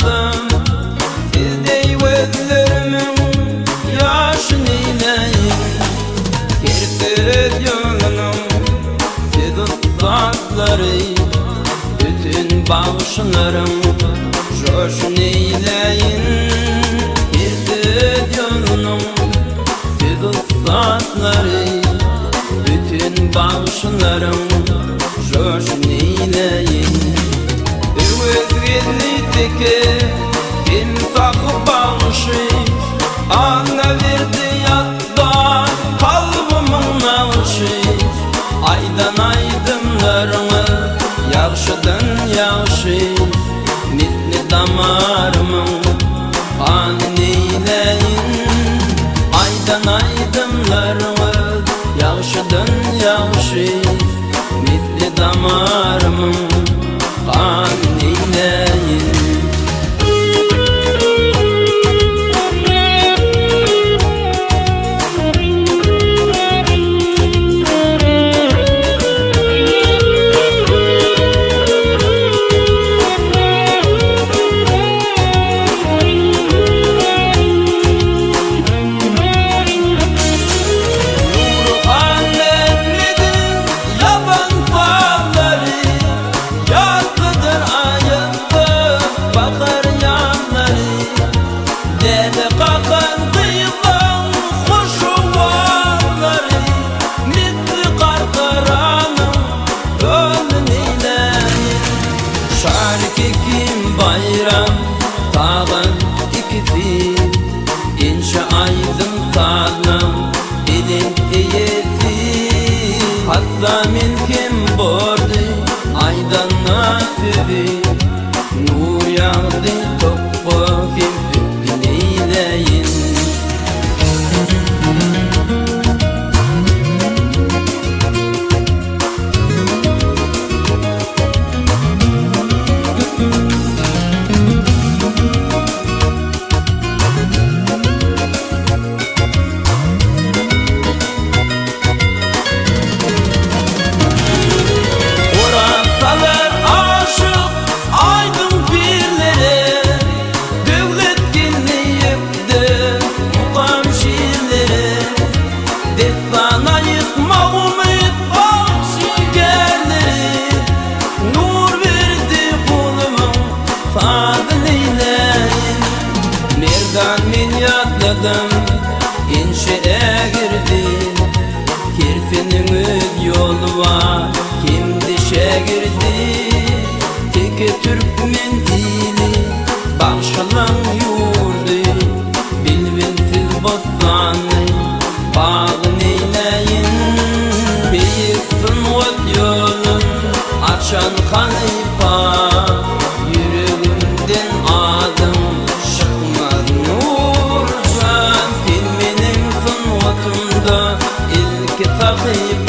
aldım. Sizdey gözlerimin yaşını eyleyin. Kirpir yolunun siz uzakları, bütün bağışlarım coşun eyleyin. Kirpir yolunun siz uzakları, bütün bağışlarım coşun eyleyin. Özgürlükteki kim takıp bağışı, ana verdi yatta kalbımın nağışı. Aydan aydınlarını yağışıdan yağışı, misli damarımın kanını eyleyin. Aydan aydınlarını yağışıdan yağışı, misli damarımın kanını eyleyin. Bayram tağın ikisi, inşa aydın sağlam dilin iyisi. Hatta min kim bordu aydan nasibi, nur yağdı toplu kim üstün eyleyin. Min yatladım, inşeye girdim. Kirfinin öz yolu var, kim dişe girdi. Teke Türkmen ili, bağışalan yurdu. Bilbilsiz bozsanı, bağın eyleyin. Büyüksün o yolun, açan kalipa. Yüreğimden adım ilk takip